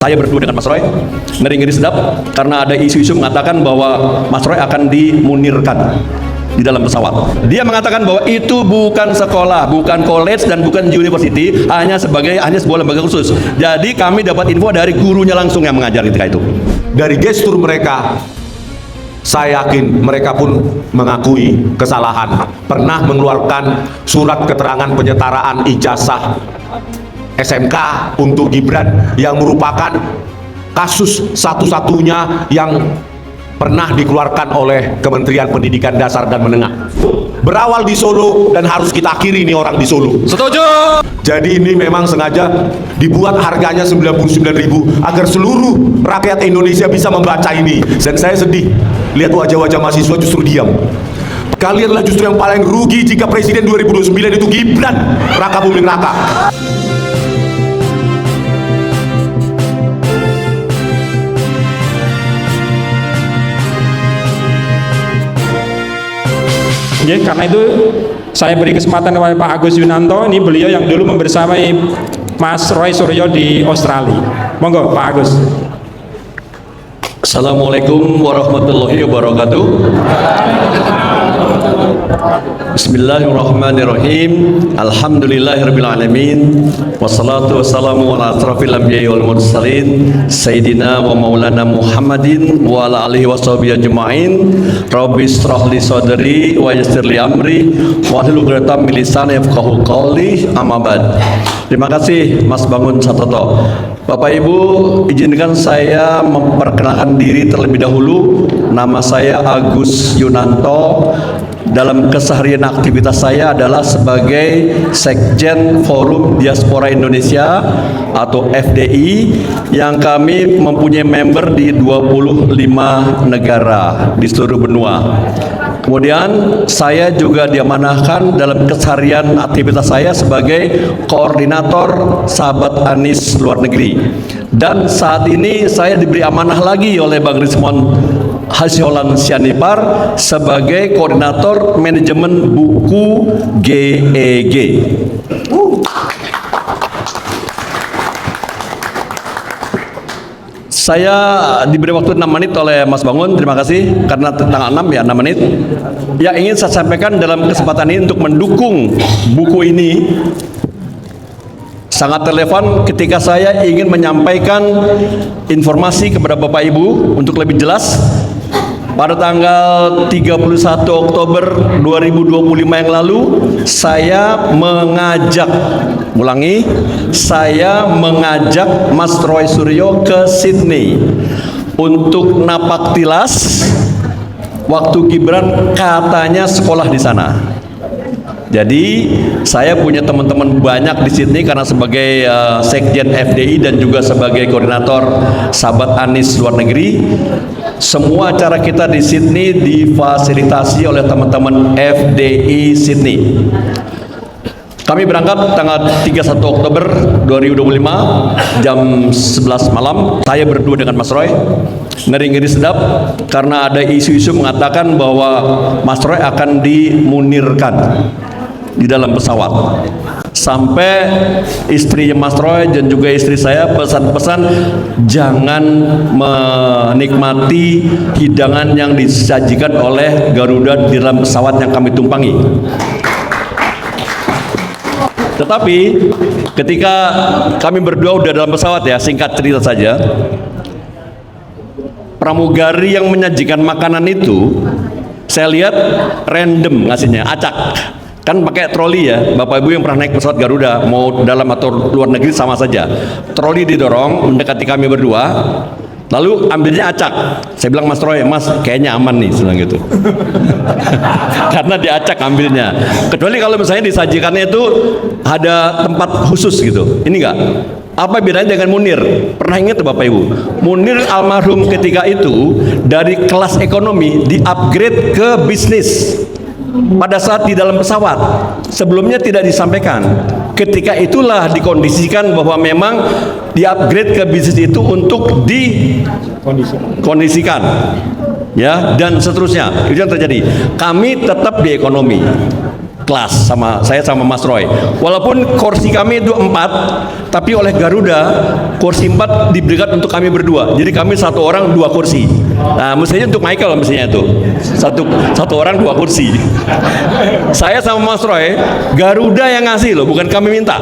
Saya berdua dengan Mas Roy, ngeri-ngeri sedap karena ada isu-isu mengatakan bahwa Mas Roy akan dimunirkan di dalam pesawat. Dia mengatakan bahwa itu bukan sekolah, bukan college dan bukan university, hanya sebuah lembaga khusus. Jadi kami dapat info dari gurunya langsung yang mengajar ketika itu. Dari gestur mereka, saya yakin mereka pun mengakui kesalahan. Pernah mengeluarkan surat keterangan penyetaraan ijazah SMK untuk Gibran yang merupakan kasus satu-satunya yang pernah dikeluarkan oleh Kementerian Pendidikan Dasar dan Menengah. Berawal di Solo dan harus kita akhiri ini orang di Solo. Setuju. Jadi ini memang sengaja dibuat harganya 99.000 agar seluruh rakyat Indonesia bisa membaca ini. Dan saya sedih lihat wajah-wajah mahasiswa justru diam. Kalianlah justru yang paling rugi jika Presiden 2029 itu Gibran Raka Buming Raka. Ya, karena itu saya beri kesempatan kepada Pak Agus Yunanto. Ini beliau yang dulu membersamai Mas Roy Suryo di Australia. Monggo Pak Agus. Assalamualaikum warahmatullahi wabarakatuh. Bismillahirrahmanirrahim. Alhamdulillahirabbil alamin. Wassalatu wassalamu ala asrofil anbiya'i wal mursalin Sayyidina wa maulana Muhammadin wa ala alihi washabihi ajma'in. Rabbi shrah li sadri wa yassir li amri wahlul 'uqdatam min lisani yafqahu qawli. Amma ba'd. Terima kasih Mas Bangun Satoto. Bapak Ibu, izinkan saya memperkenalkan diri terlebih dahulu. Nama saya Agus Yunanto. Dalam keseharian aktivitas saya adalah sebagai Sekjen Forum Diaspora Indonesia atau FDI, yang kami mempunyai member di 25 negara di seluruh benua. Kemudian saya juga diamanahkan dalam keseharian aktivitas saya sebagai koordinator Sahabat Anies Luar Negeri. Dan saat ini saya diberi amanah lagi oleh Bang Rismon Hasyolan Sianipar sebagai koordinator manajemen buku GEG. Saya diberi waktu 6 menit oleh Mas Bangun, terima kasih, karena tanggal 6 ya 6 menit. Yang ingin saya sampaikan dalam kesempatan ini untuk mendukung buku ini sangat relevan ketika saya ingin menyampaikan informasi kepada Bapak Ibu untuk lebih jelas. Pada tanggal 31 Oktober 2025 yang lalu, saya mengajak Mas Roy Suryo ke Sydney untuk napak tilas waktu Gibran katanya sekolah di sana. Jadi saya punya teman-teman banyak di Sydney karena sebagai Sekjen FDI dan juga sebagai koordinator Sahabat Anies Luar Negeri. Semua acara kita di Sydney difasilitasi oleh teman-teman FDI Sydney. Kami berangkat tanggal 31 Oktober 2025 jam 11 malam. Saya berdua dengan Mas Roy, ngeri-ngeri sedap karena ada isu-isu mengatakan bahwa Mas Roy akan dimunirkan di dalam pesawat. Sampai istrinya Mas Roy dan juga istri saya pesan-pesan jangan menikmati hidangan yang disajikan oleh Garuda di dalam pesawat yang kami tumpangi. Tetapi ketika kami berdua udah dalam pesawat, ya singkat cerita saja, pramugari yang menyajikan makanan itu saya lihat random ngasihnya, acak. Kan pakai troli ya, Bapak Ibu yang pernah naik pesawat Garuda, mau dalam atau luar negeri sama saja. Troli didorong mendekati kami berdua, lalu ambilnya acak. Saya bilang Mas Roy, Mas kayaknya aman nih, bilang gitu. Karena diacak ambilnya. Kecuali kalau misalnya disajikannya itu ada tempat khusus gitu. Ini enggak. Apa bedanya dengan Munir? Pernah ingat Bapak Ibu? Munir almarhum ketika itu dari kelas ekonomi di-upgrade ke bisnis. Pada saat di dalam pesawat sebelumnya tidak disampaikan. Ketika itulah dikondisikan bahwa memang di-upgrade ke bisnis itu untuk dikondisikan, ya, dan seterusnya. Itu yang terjadi. Kami tetap di ekonomi. kelas sama Mas Roy. Walaupun kursi kami itu 4, tapi oleh Garuda kursi 4 diberikan untuk kami berdua. Jadi kami 1 orang 2 kursi. Nah, mestinya untuk Michael mestinya itu satu orang 2 kursi. Saya sama Mas Roy, Garuda yang ngasih loh, bukan kami minta.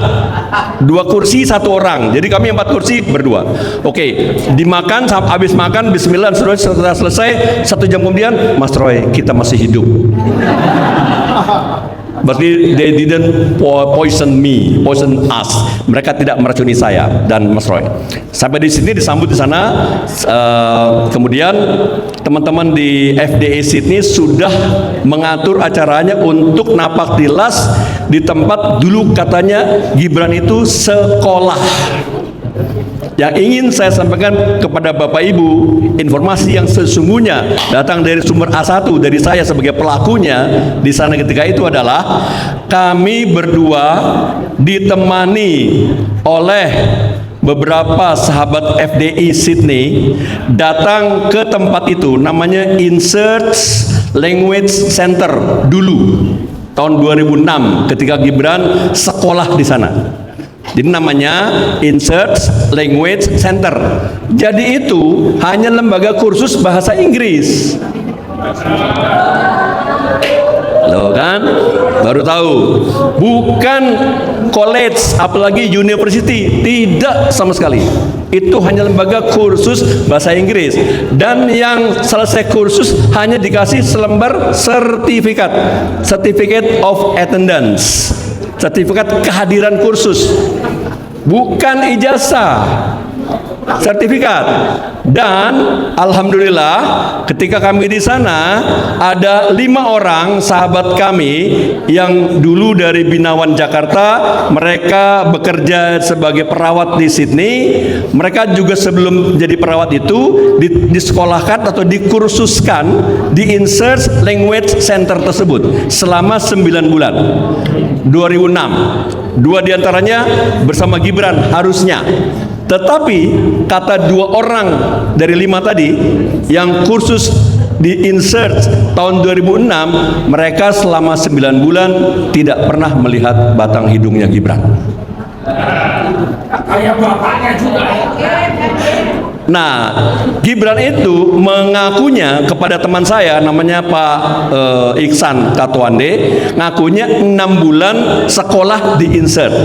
2 kursi 1 orang. Jadi kami 4 kursi berdua. Oke, dimakan, habis makan bismillah, setelah selesai 1 jam kemudian, Mas Roy, kita masih hidup. Berarti they didn't poison us. Mereka tidak meracuni saya dan Mas Roy. Sampai di sini disambut di sana. Kemudian teman-teman di FDI Sydney sudah mengatur acaranya untuk napak tilas di tempat dulu katanya Gibran itu sekolah. Yang ingin saya sampaikan kepada Bapak Ibu, informasi yang sesungguhnya datang dari sumber A1 dari saya sebagai pelakunya di sana ketika itu adalah kami berdua ditemani oleh beberapa sahabat FDI Sydney datang ke tempat itu, namanya Insert Language Center dulu tahun 2006 ketika Gibran sekolah di sana. Jadi namanya Insert Language Center. Jadi itu hanya lembaga kursus bahasa Inggris. Loh kan? Baru tahu. Bukan college, apalagi university. Tidak sama sekali. Itu hanya lembaga kursus bahasa Inggris. Dan yang selesai kursus hanya dikasih selembar sertifikat. Certificate of Attendance. Sertifikat kehadiran kursus, bukan ijazah, sertifikat. Dan alhamdulillah ketika kami di sana ada 5 orang sahabat kami yang dulu dari Binawan Jakarta, mereka bekerja sebagai perawat di Sydney. Mereka juga sebelum jadi perawat itu disekolahkan atau dikursuskan di Insert Language Center tersebut selama 9 bulan 2006. 2 diantaranya bersama Gibran harusnya. Tetapi kata 2 orang dari 5 tadi yang kursus di Insert tahun 2006, mereka selama 9 bulan tidak pernah melihat batang hidungnya Gibran. Kayak bapaknya juga. Nah, Gibran itu mengakunya kepada teman saya namanya Pak Iksan Katwande, ngakunya 6 bulan sekolah di Insert.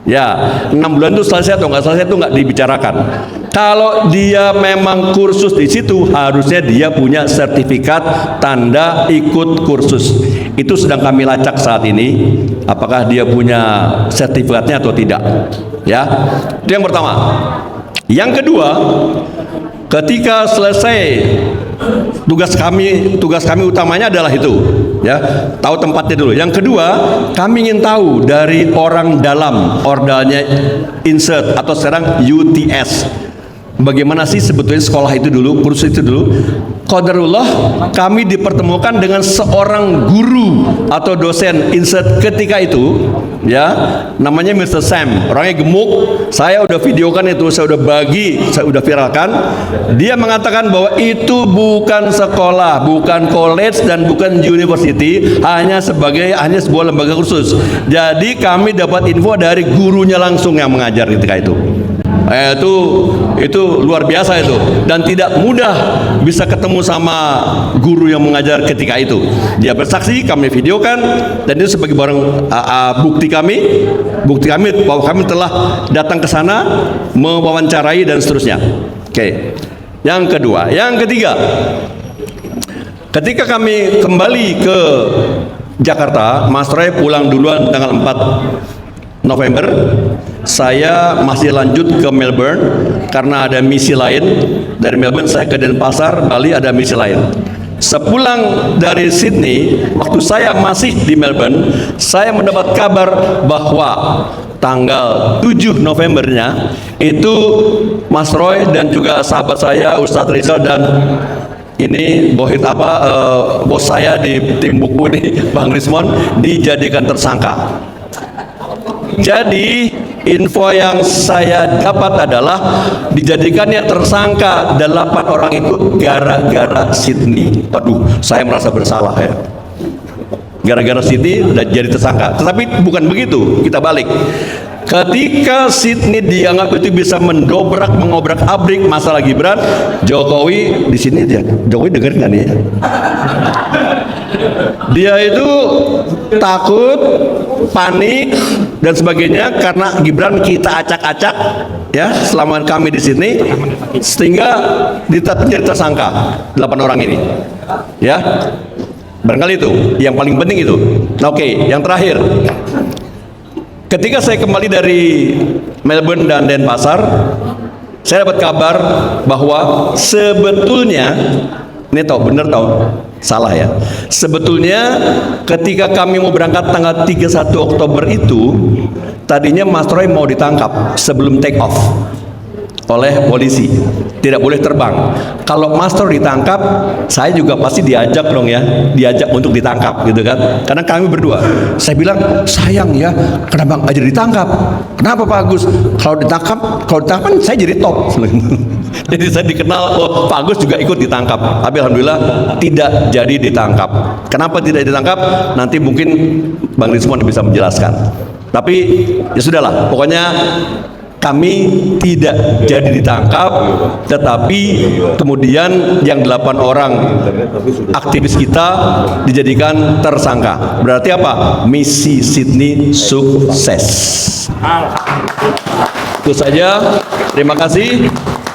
Ya, 6 bulan itu selesai atau nggak selesai itu nggak dibicarakan. Kalau dia memang kursus di situ, harusnya dia punya sertifikat tanda ikut kursus. Itu sedang kami lacak saat ini, apakah dia punya sertifikatnya atau tidak. Ya, itu yang pertama. Yang kedua, ketika selesai tugas kami utamanya adalah itu, ya, tahu tempatnya dulu. Yang kedua, kami ingin tahu dari orang dalam ordalnya Insert atau sekarang UTS, bagaimana sih sebetulnya sekolah itu dulu, kursus itu dulu. Qadarullah, kami dipertemukan dengan seorang guru atau dosen Insert ketika itu, ya, namanya Mr. Sam. Orangnya gemuk. Saya udah videokan itu, saya udah viralkan. Dia mengatakan bahwa itu bukan sekolah, bukan college dan bukan university, hanya sebuah lembaga kursus. Jadi kami dapat info dari gurunya langsung yang mengajar ketika itu. Itu luar biasa itu, dan tidak mudah bisa ketemu sama guru yang mengajar ketika itu. Dia bersaksi, kami videokan, dan itu sebagai barang bukti kami bahwa kami telah datang ke sana mewawancarai dan seterusnya. Oke. Yang kedua, yang ketiga, ketika kami kembali ke Jakarta, Mas Roy pulang duluan tanggal 4 November, saya masih lanjut ke Melbourne karena ada misi lain. Dari Melbourne saya ke Denpasar, Bali, ada misi lain. Sepulang dari Sydney, waktu saya masih di Melbourne, saya mendapat kabar bahwa tanggal 7 Novembernya itu Mas Roy dan juga sahabat saya Ustadz Rizal dan ini bos saya di tim buku ini, Bang Rismon, dijadikan tersangka. Jadi info yang saya dapat adalah dijadikannya tersangka 8 orang itu gara-gara Sydney. Aduh, saya merasa bersalah ya. gara-gara Sydney udah jadi tersangka. Tetapi bukan begitu, kita balik. Ketika Sydney dianggap itu bisa mendobrak, mengobrak-abrik masalah Gibran, Jokowi di sini dia, Jokowi dengerin nggak nih? Dia itu takut, panik dan sebagainya karena Gibran kita acak-acak ya selama kami di sini, sehingga ditetapkan jadi tersangka 8 orang ini. Ya, barangkali itu yang paling penting itu. Nah, oke, yang terakhir. Ketika saya kembali dari Melbourne dan Denpasar, saya dapat kabar bahwa sebetulnya, ini tahu bener tahu salah ya. Sebetulnya ketika kami mau berangkat tanggal 31 Oktober itu, tadinya Mas Roy mau ditangkap sebelum take off oleh polisi, tidak boleh terbang. Kalau Mas Roy ditangkap, saya juga pasti diajak dong ya, diajak untuk ditangkap gitu kan. Karena kami berdua, saya bilang sayang ya, kenapa nggak jadi ditangkap? Kenapa Pak Agus? Kalau ditangkap kan saya jadi top. Jadi saya dikenal, oh Pak Agus juga ikut ditangkap. Tapi alhamdulillah tidak jadi ditangkap. Kenapa tidak ditangkap? Nanti mungkin Bang Rismon bisa menjelaskan. Tapi ya sudahlah, pokoknya kami tidak jadi ditangkap, tetapi kemudian yang 8 orang aktivis kita dijadikan tersangka. Berarti apa? Misi Sydney sukses. Itu saja. Terima kasih.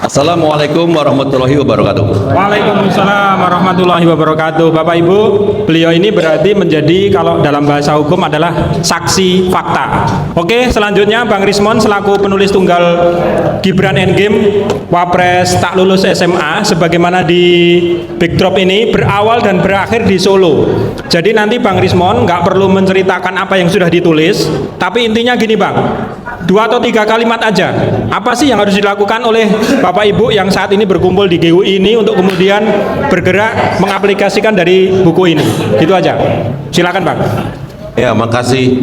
Assalamualaikum warahmatullahi wabarakatuh. Waalaikumsalam warahmatullahi wabarakatuh. Bapak Ibu, beliau ini berarti menjadi, kalau dalam bahasa hukum, adalah saksi fakta. Oke, selanjutnya Bang Rismon selaku penulis tunggal Gibran Endgame Wapres tak lulus SMA, sebagaimana di backdrop ini, berawal dan berakhir di Solo. Jadi nanti Bang Rismon nggak perlu menceritakan apa yang sudah ditulis, tapi intinya gini Bang, 2 atau 3 kalimat aja. Apa sih yang harus dilakukan oleh Bapak Ibu yang saat ini berkumpul di GUI ini untuk kemudian bergerak mengaplikasikan dari buku ini? Gitu aja. Silakan Bang. Ya, makasih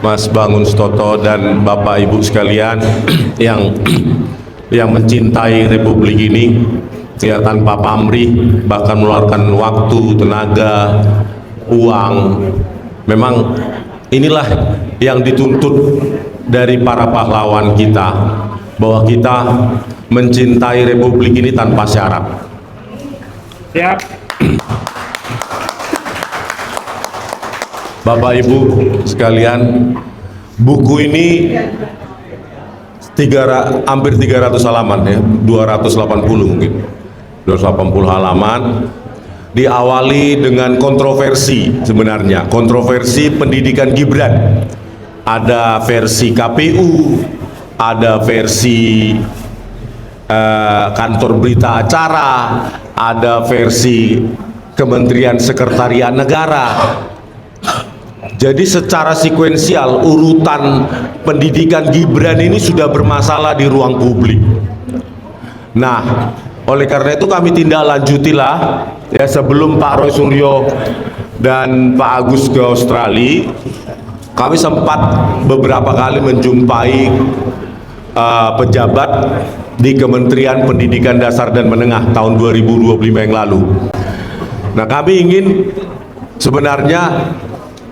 Mas Bangun Stoto dan Bapak Ibu sekalian yang mencintai Republik ini ya, tanpa pamrih, bahkan mengeluarkan waktu, tenaga, uang. Memang inilah yang dituntut dari para pahlawan kita, bahwa kita mencintai Republik ini tanpa syarat. Siap. Bapak Ibu sekalian, buku ini hampir 300 halaman ya, 280 mungkin, 280 halaman. Diawali dengan kontroversi, sebenarnya kontroversi pendidikan Gibran. Ada versi KPU, ada versi kantor berita acara, ada versi Kementerian Sekretariat Negara. Jadi secara sekuensial urutan pendidikan Gibran ini sudah bermasalah di ruang publik. Nah, oleh karena itu kami tindak lanjutilah ya, sebelum Pak Roy Suryo dan Pak Agus ke Australia, kami sempat beberapa kali menjumpai pejabat di Kementerian Pendidikan Dasar dan Menengah tahun 2025 yang lalu. Nah, kami ingin sebenarnya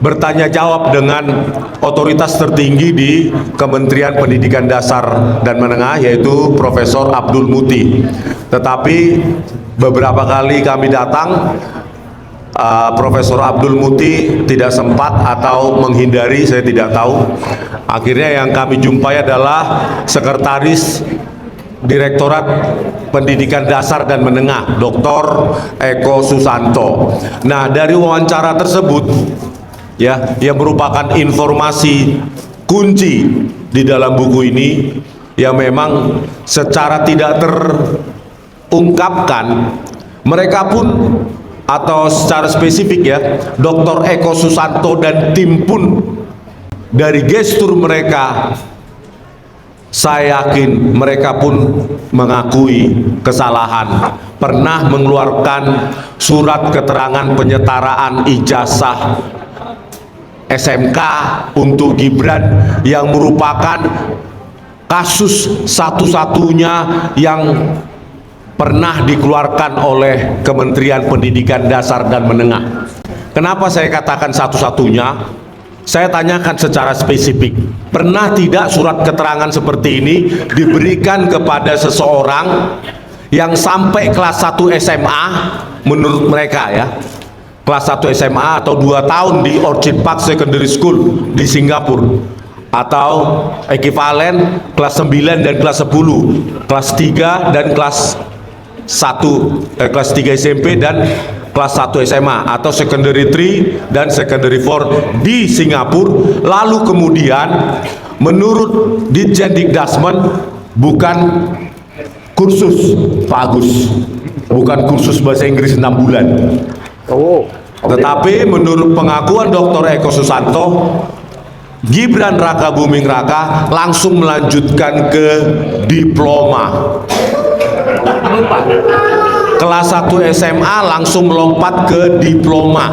bertanya jawab dengan otoritas tertinggi di Kementerian Pendidikan Dasar dan Menengah, yaitu Profesor Abdul Muti. Tetapi beberapa kali kami datang, Profesor Abdul Muti tidak sempat atau menghindari, saya tidak tahu. Akhirnya yang kami jumpai adalah Sekretaris Direktorat Pendidikan Dasar dan Menengah, Dr. Eko Susanto. Nah, dari wawancara tersebut ya, yang merupakan informasi kunci di dalam buku ini, yang memang secara tidak terungkapkan, mereka pun, atau secara spesifik ya, Dr. Eko Susanto dan tim pun, dari gestur mereka, saya yakin mereka pun mengakui kesalahan, pernah mengeluarkan surat keterangan penyetaraan ijazah SMK untuk Gibran yang merupakan kasus satu-satunya yang pernah dikeluarkan oleh Kementerian Pendidikan Dasar dan Menengah. Kenapa saya katakan satu-satunya? Saya tanyakan secara spesifik, pernah tidak surat keterangan seperti ini diberikan kepada seseorang yang sampai kelas 1 SMA menurut mereka ya, kelas 1 SMA atau 2 tahun di Orchid Park Secondary School di Singapura, atau ekivalen kelas 9 dan kelas 10, kelas 3 dan kelas 3 SMP dan kelas 1 SMA, atau secondary 3 dan secondary 4 di Singapura. Lalu kemudian menurut Ditjen Dikdasmen bukan kursus Pak Agus, bukan kursus bahasa Inggris 6 bulan, tetapi menurut pengakuan Dr. Eko Susanto, Gibran Raka Buming Raka langsung melanjutkan ke diploma. Kelas 1 SMA langsung melompat ke diploma.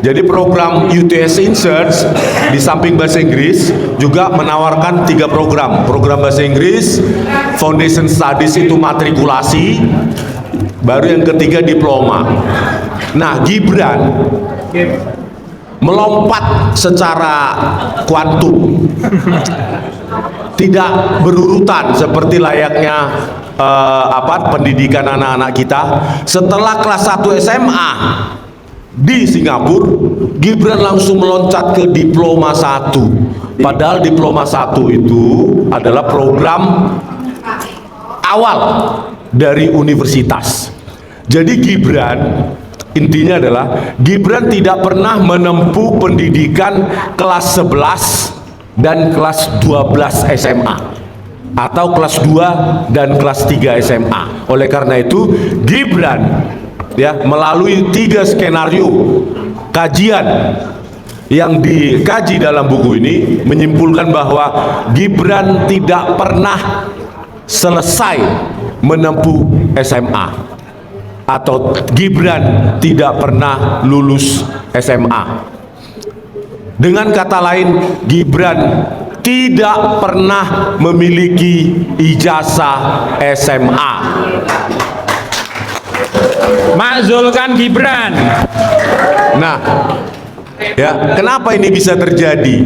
Jadi program UTS Insurance di samping bahasa Inggris juga menawarkan 3 program. Program bahasa Inggris, Foundation Studies itu matrikulasi, baru yang ketiga diploma. Nah, Gibran melompat secara kuantum, tidak berurutan seperti layaknya pendidikan anak-anak kita. Setelah kelas 1 SMA di Singapura, Gibran langsung meloncat ke diploma 1. Padahal diploma 1 itu adalah program awal dari universitas. Jadi Gibran, intinya adalah Gibran tidak pernah menempuh pendidikan kelas 11 dan kelas 12 SMA atau kelas 2 dan kelas 3 SMA. Oleh karena itu Gibran ya melalui 3 skenario kajian yang dikaji dalam buku ini menyimpulkan bahwa Gibran tidak pernah selesai menempuh SMA, atau Gibran tidak pernah lulus SMA. Dengan kata lain, Gibran tidak pernah memiliki ijazah SMA. Makzulkan Gibran. Nah, ya, kenapa ini bisa terjadi?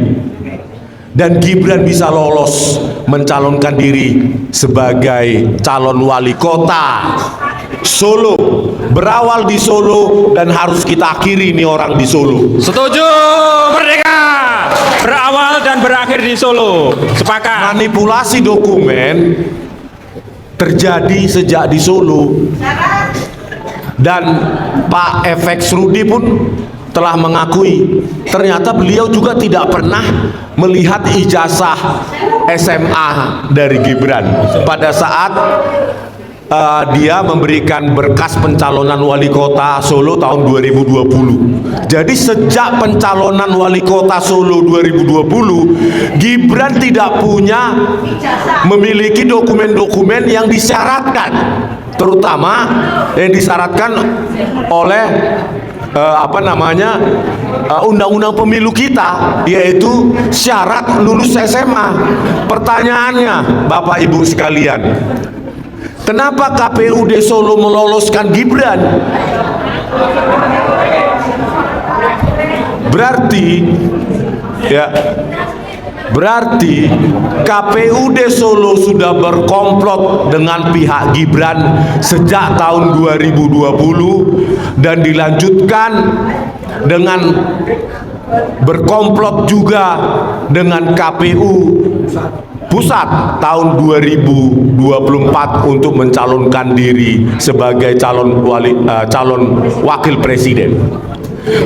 Dan Gibran bisa lolos mencalonkan diri sebagai calon wali kota Solo. Berawal di Solo dan harus kita akhiri ini orang di Solo. Setuju, merdeka. Berawal dan berakhir di Solo. Sepakat. Manipulasi dokumen terjadi sejak di Solo. Dan Pak FX Rudi pun telah mengakui ternyata beliau juga tidak pernah melihat ijazah SMA dari Gibran pada saat dia memberikan berkas pencalonan wali kota Solo tahun 2020. Jadi sejak pencalonan wali kota Solo 2020, Gibran tidak punya memiliki dokumen-dokumen yang disyaratkan, terutama yang disyaratkan oleh undang-undang pemilu kita, yaitu syarat lulus SMA. Pertanyaannya, Bapak Ibu sekalian, kenapa KPUD Solo meloloskan Gibran? Berarti KPUD Solo sudah berkomplot dengan pihak Gibran sejak tahun 2020 dan dilanjutkan dengan berkomplot juga dengan KPU Pusat tahun 2024 untuk mencalonkan diri sebagai calon wakil presiden.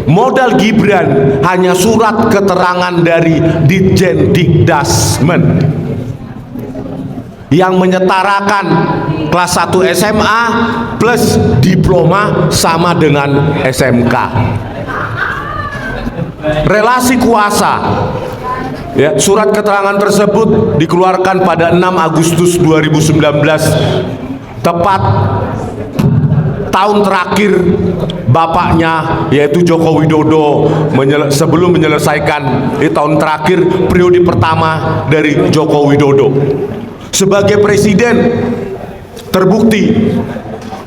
Modal Gibran hanya surat keterangan dari Ditjen Dikdasmen yang menyetarakan kelas 1 SMA plus diploma sama dengan SMK. Relasi kuasa, ya, surat keterangan tersebut dikeluarkan pada 6 Agustus 2019, tepat tahun terakhir bapaknya yaitu Joko Widodo sebelum menyelesaikan tahun terakhir periode pertama dari Joko Widodo sebagai presiden. Terbukti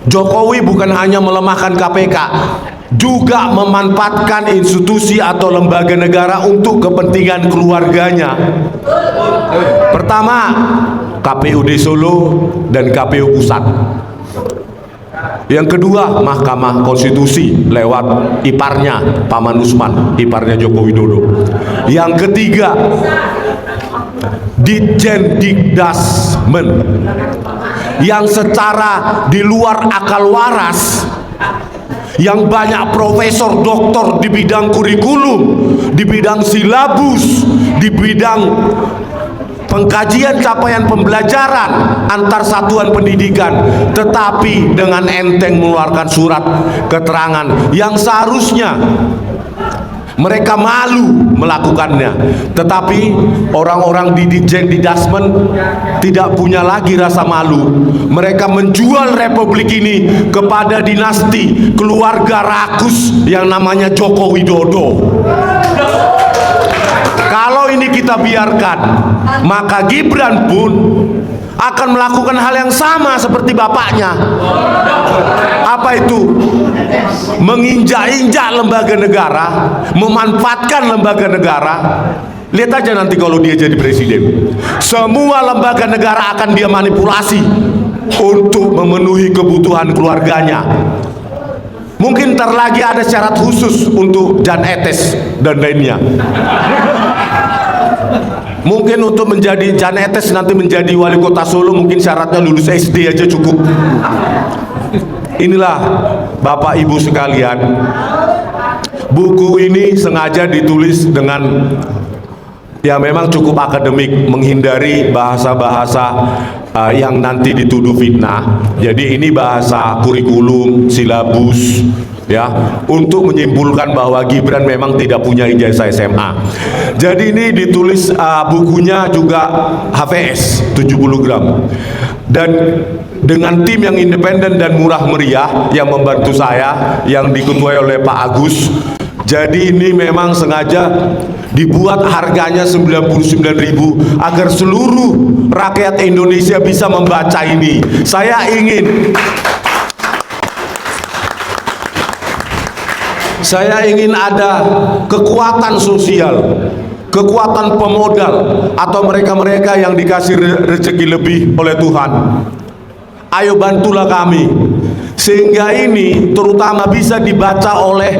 Jokowi bukan hanya melemahkan KPK, juga memanfaatkan institusi atau lembaga negara untuk kepentingan keluarganya. Pertama, KPUD Solo dan KPU Pusat. Yang kedua, Mahkamah Konstitusi lewat iparnya Paman Usman, iparnya Joko Widodo. Yang ketiga, Ditjen Dikdasmen yang secara di luar akal waras, yang banyak profesor doktor di bidang kurikulum, di bidang silabus, di bidang pengkajian capaian pembelajaran antar satuan pendidikan, tetapi dengan enteng mengeluarkan surat keterangan yang seharusnya mereka malu melakukannya. Tetapi orang-orang di Ditjen Dikdasmen tidak punya lagi rasa malu. Mereka menjual republik ini kepada dinasti keluarga rakus yang namanya Joko Widodo. Kalau ini kita biarkan, maka Gibran pun akan melakukan hal yang sama seperti bapaknya. Apa itu? Menginjak-injak lembaga negara, memanfaatkan lembaga negara. Lihat aja nanti kalau dia jadi presiden, semua lembaga negara akan dia manipulasi untuk memenuhi kebutuhan keluarganya. Mungkin ntar lagi ada syarat khusus untuk Jan Etes dan lainnya. Mungkin untuk menjadi Jan Etes nanti menjadi wali kota Solo, mungkin syaratnya lulus SD aja cukup. Inilah Bapak Ibu sekalian, buku ini sengaja ditulis dengan ya memang cukup akademik, menghindari bahasa-bahasa yang nanti dituduh fitnah. Jadi ini bahasa kurikulum, silabus, ya, untuk menyimpulkan bahwa Gibran memang tidak punya ijazah SMA. Jadi ini ditulis bukunya juga HVS 70 gram. Dan dengan tim yang independen dan murah meriah yang membantu saya, yang diketuai oleh Pak Agus. Jadi ini memang sengaja dibuat harganya 99.000 agar seluruh rakyat Indonesia bisa membaca ini. Saya ingin ada kekuatan sosial, kekuatan pemodal, atau mereka-mereka yang dikasih rezeki lebih oleh Tuhan. Ayo bantulah kami sehingga ini terutama bisa dibaca oleh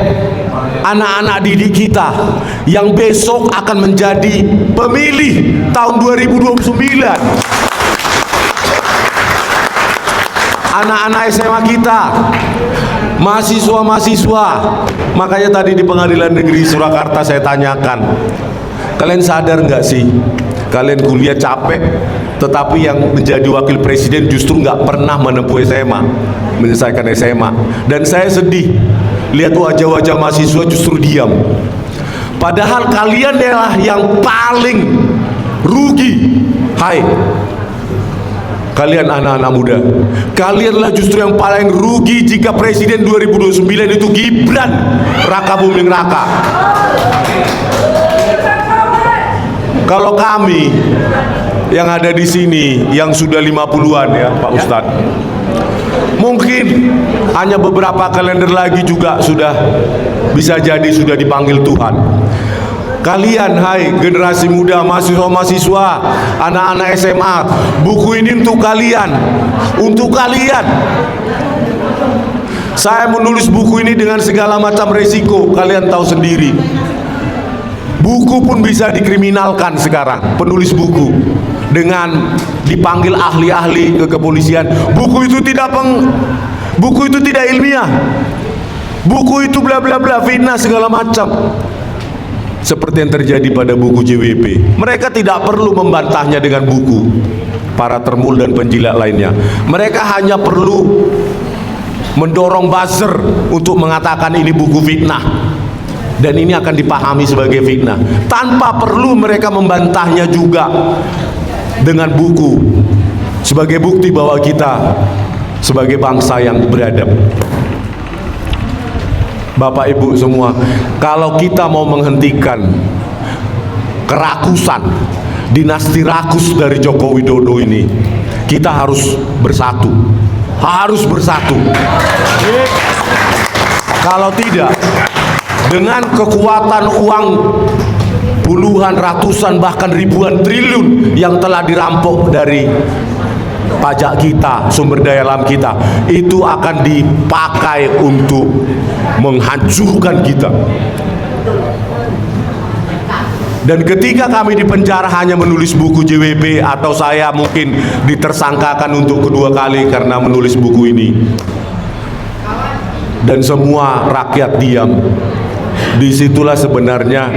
anak-anak didik kita yang besok akan menjadi pemilih tahun 2029. Anak-anak SMA kita, mahasiswa-mahasiswa. Makanya tadi di Pengadilan Negeri Surakarta saya tanyakan, kalian sadar nggak sih, kalian kuliah capek, tetapi yang menjadi wakil presiden justru nggak pernah menempuh SMA, menyelesaikan SMA. Dan saya sedih lihat wajah-wajah mahasiswa justru diam. Padahal kalian adalah yang paling rugi. Hai, kalian anak-anak muda, kalianlah justru yang paling rugi jika presiden 2029 itu Gibran Raka Buming Raka. Kalau kami yang ada di sini yang sudah 50-an ya Pak Ustadz, mungkin hanya beberapa kalender lagi juga sudah bisa jadi sudah dipanggil Tuhan. Kalian, hai generasi muda, mahasiswa-mahasiswa, anak-anak SMA, buku ini untuk kalian, untuk kalian. Saya menulis buku ini dengan segala macam resiko, kalian tahu sendiri. Buku pun bisa dikriminalkan sekarang, penulis buku, dengan dipanggil ahli-ahli ke kepolisian. Buku itu tidak ilmiah, buku itu bla bla bla, fitnah segala macam. Seperti yang terjadi pada buku JWP. Mereka tidak perlu membantahnya dengan buku para termul dan penjilat lainnya. Mereka hanya perlu mendorong buzzer untuk mengatakan ini buku fitnah, dan ini akan dipahami sebagai fitnah tanpa perlu mereka membantahnya juga dengan buku sebagai bukti bahwa kita sebagai bangsa yang beradab. Bapak Ibu semua, kalau kita mau menghentikan kerakusan dinasti rakus dari Joko Widodo ini, kita harus bersatu, harus bersatu. Kalau tidak, dengan kekuatan uang puluhan, ratusan, bahkan ribuan triliun yang telah dirampok dari pajak kita, sumber daya alam kita, itu akan dipakai untuk menghancurkan kita. Dan ketika kami di penjara hanya menulis buku JWP, atau saya mungkin ditersangkakan untuk kedua kali karena menulis buku ini, dan semua rakyat diam, disitulah sebenarnya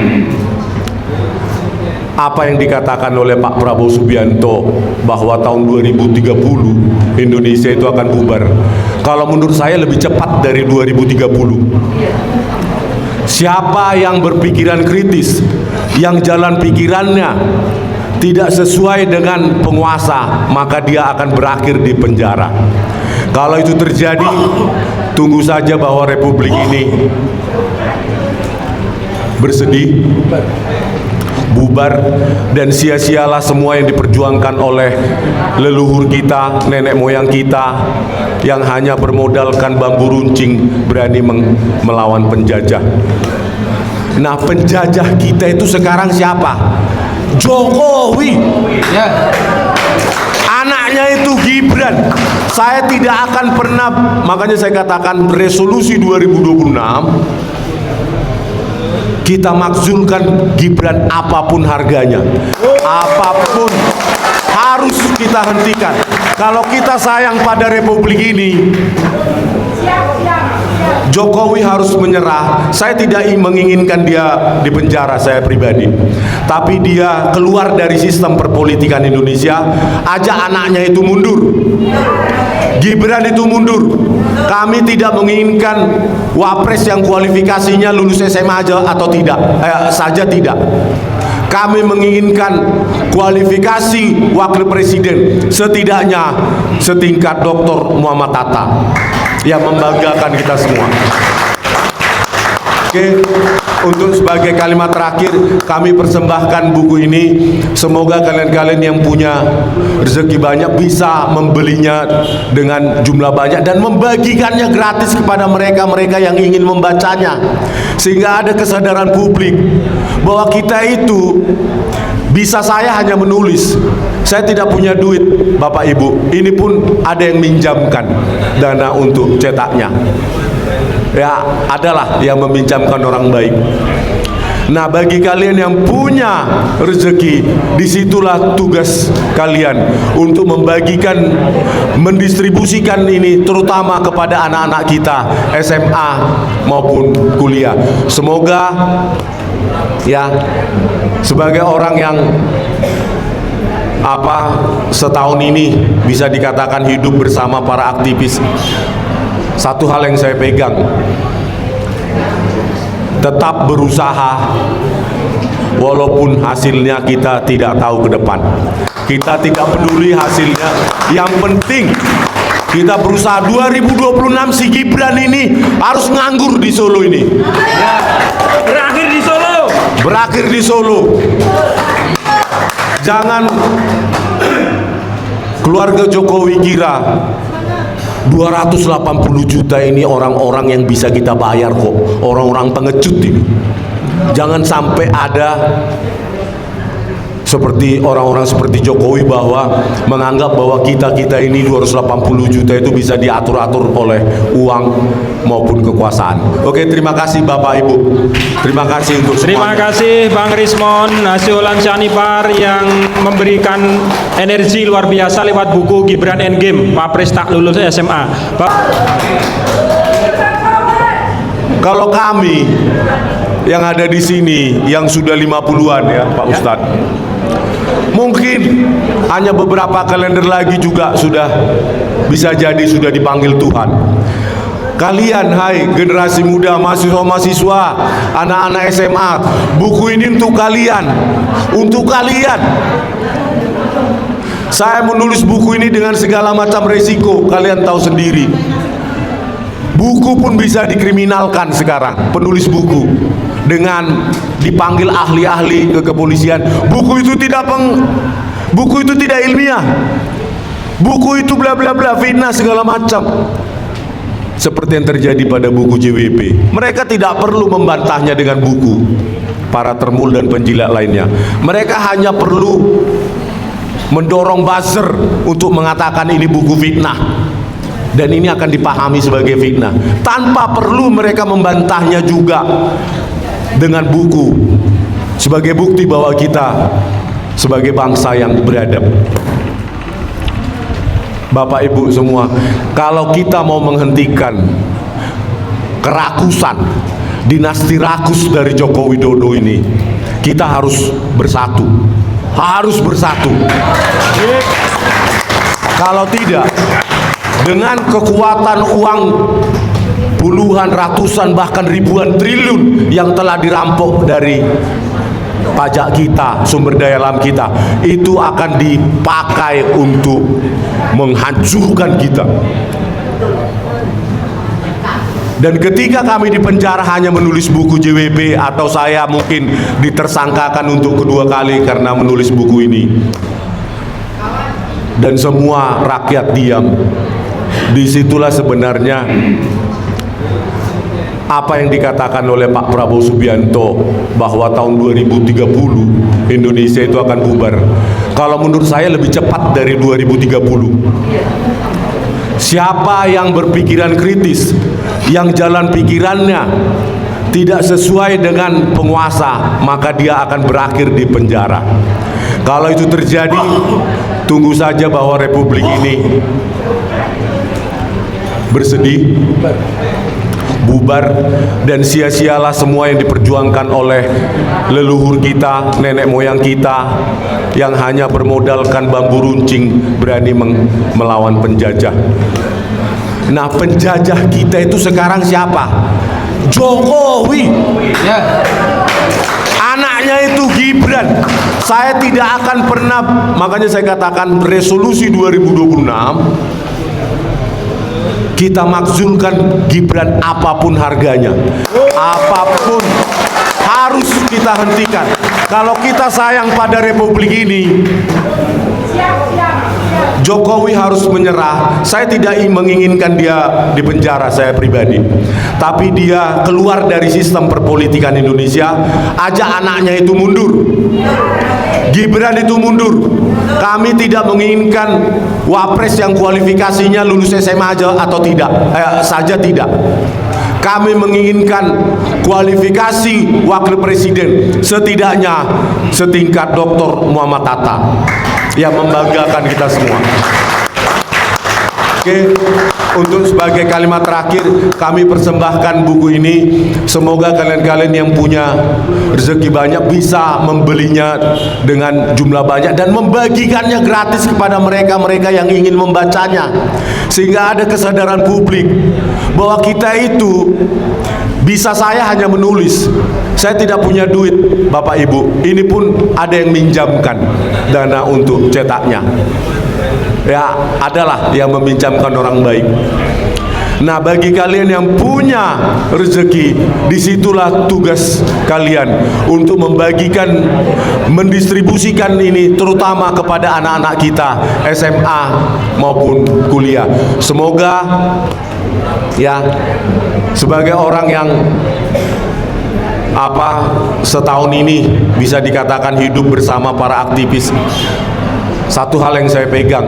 apa yang dikatakan oleh Pak Prabowo Subianto bahwa tahun 2030 Indonesia itu akan bubar. Kalau menurut saya lebih cepat dari 2030. Siapa yang berpikiran kritis, yang jalan pikirannya tidak sesuai dengan penguasa, maka dia akan berakhir di penjara. Kalau itu terjadi, tunggu saja bahwa republik ini bersedih, bubar, dan sia-sialah semua yang diperjuangkan oleh leluhur kita, nenek moyang kita, yang hanya bermodalkan bambu runcing berani melawan penjajah. Nah, penjajah kita itu sekarang siapa? Jokowi. Anaknya itu Gibran. Saya tidak akan pernah, makanya saya katakan resolusi 2026 kita makzulkan Gibran apapun harganya, apapun harus kita hentikan. Kalau kita sayang pada republik ini, Jokowi harus menyerah. Saya tidak menginginkan dia di penjara, saya pribadi, tapi dia keluar dari sistem perpolitikan Indonesia, ajak anaknya itu mundur, Gibran itu mundur. Kami tidak menginginkan wapres yang kualifikasinya lulus SMA aja atau tidak, saja tidak. Kami menginginkan kualifikasi wakil presiden setidaknya setingkat Dr. Muhammad Hatta yang membanggakan kita semua. Oke, untuk sebagai kalimat terakhir kami persembahkan buku ini. Semoga kalian-kalian yang punya rezeki banyak bisa membelinya dengan jumlah banyak dan membagikannya gratis kepada mereka-mereka yang ingin membacanya, sehingga ada kesadaran publik bahwa kita itu bisa. Saya hanya menulis, saya tidak punya duit Bapak Ibu, ini pun ada yang minjamkan dana untuk cetaknya. Ya, adalah yang meminjamkan orang baik. Nah, bagi kalian yang punya rezeki, disitulah tugas kalian untuk membagikan, mendistribusikan ini terutama kepada anak-anak kita SMA maupun kuliah. Semoga ya, sebagai orang yang setahun ini bisa dikatakan hidup bersama para aktivis, satu hal yang saya pegang, tetap berusaha walaupun hasilnya kita tidak tahu ke depan. Kita tidak peduli hasilnya, yang penting kita berusaha. 2026 si Gibran ini harus nganggur di Solo ini. Berakhir di Solo. Berakhir di Solo. Jangan keluarga Jokowi kira 280 juta ini orang-orang yang bisa kita bayar kok, orang-orang pengecut ini. Jangan sampai ada seperti orang-orang seperti Jokowi bahwa menganggap bahwa kita ini 280 juta itu bisa diatur-atur oleh uang maupun kekuasaan. Oke, terima kasih Bapak Ibu. Terima kasih untuk semuanya. Terima kasih Bang Rismon Nasiolan Syanipar yang memberikan energi luar biasa lewat buku Gibran Endgame, Wapres tak lulus SMA. Kalau kami yang ada di sini yang sudah 50-an ya Pak Ustadz, mungkin hanya beberapa kalender lagi juga sudah bisa jadi sudah dipanggil Tuhan. Kalian, hai generasi muda, mahasiswa-mahasiswa, anak-anak SMA, buku ini untuk kalian, untuk kalian. Saya menulis buku ini dengan segala macam resiko, kalian tahu sendiri. Buku pun bisa dikriminalkan sekarang, penulis buku, dengan dipanggil ahli-ahli ke kepolisian. Buku itu tidak ilmiah. Buku itu bla bla bla, fitnah segala macam. seperti yang terjadi pada buku JWP. Mereka tidak perlu membantahnya dengan buku para termul dan penjilat lainnya. Mereka hanya perlu mendorong buzzer untuk mengatakan ini buku fitnah, dan ini akan dipahami sebagai fitnah, tanpa perlu mereka membantahnya juga dengan buku sebagai bukti bahwa kita sebagai bangsa yang beradab. Bapak Ibu semua, kalau kita mau menghentikan kerakusan dinasti rakus dari Joko Widodo ini, kita harus bersatu. Kalau tidak, dengan kekuatan uang puluhan, ratusan, bahkan ribuan triliun yang telah dirampok dari pajak kita, sumber daya alam kita, itu akan dipakai untuk menghancurkan kita. Dan ketika kami di penjara hanya menulis buku JWP, atau saya mungkin ditersangkakan untuk kedua kali karena menulis buku ini, dan semua rakyat diam, disitulah sebenarnya apa yang dikatakan oleh Pak Prabowo Subianto bahwa tahun 2030 Indonesia itu akan bubar. Kalau menurut saya lebih cepat dari 2030. Siapa yang berpikiran kritis, yang jalan pikirannya tidak sesuai dengan penguasa, maka dia akan berakhir di penjara. Kalau itu terjadi, tunggu saja bahwa republik ini bersedih, bubar, dan sia-sialah semua yang diperjuangkan oleh leluhur kita, nenek moyang kita, yang hanya bermodalkan bambu runcing berani melawan penjajah. Nah, penjajah kita itu sekarang siapa? Jokowi. Anaknya itu Gibran. Saya tidak akan pernah, makanya saya katakan resolusi 2026 kita makzulkan Gibran apapun harganya, apapun harus kita hentikan. Kalau kita sayang pada republik ini, Jokowi harus menyerah. Saya tidak menginginkan dia di penjara, saya pribadi, tapi dia keluar dari sistem perpolitikan Indonesia, ajak anaknya itu mundur, Gibran itu mundur. Kami tidak menginginkan wapres yang kualifikasinya lulus SMA aja atau tidak, saja tidak. Kami menginginkan kualifikasi wakil presiden setidaknya setingkat Dr. Muhammad Hatta yang membanggakan kita semua. Oke, untuk sebagai kalimat terakhir kami persembahkan buku ini. Semoga kalian-kalian yang punya rezeki banyak bisa membelinya dengan jumlah banyak dan membagikannya gratis kepada mereka-mereka yang ingin membacanya, sehingga ada kesadaran publik bahwa kita itu bisa. Saya hanya menulis, saya tidak punya duit Bapak Ibu, ini pun ada yang minjamkan dana untuk cetaknya. Ya, adalah yang meminjamkan orang baik. Nah, bagi kalian yang punya rezeki, disitulah tugas kalian untuk membagikan, mendistribusikan ini terutama kepada anak-anak kita SMA maupun kuliah. Semoga ya, sebagai orang yang setahun ini bisa dikatakan hidup bersama para aktivis, satu hal yang saya pegang,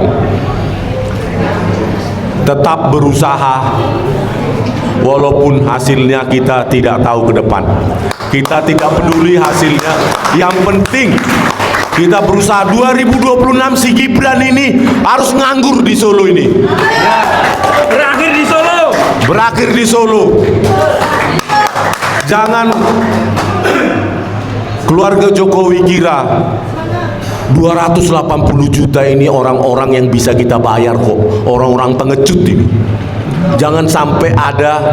tetap berusaha walaupun hasilnya kita tidak tahu ke depan. Kita tidak peduli hasilnya, yang penting kita berusaha. 2026 si Gibran ini harus nganggur di Solo ini. Berakhir di Solo. Berakhir di Solo. Jangan keluarga Jokowi kira 280 juta ini orang-orang yang bisa kita bayar kok, orang-orang pengecut ini. Jangan sampai ada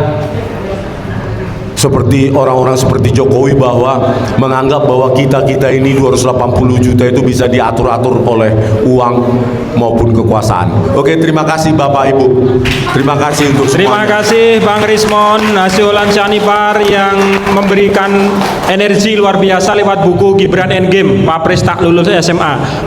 seperti orang-orang seperti Jokowi bahwa menganggap bahwa kita ini 280 juta itu bisa diatur-atur oleh uang maupun kekuasaan. Oke, terima kasih Bapak Ibu. Terima kasih untuk Terima semuanya. kasih Bang Rismon Nasiolan Syanipar yang memberikan energi luar biasa lewat buku Gibran Endgame, Wapres tak lulus SMA.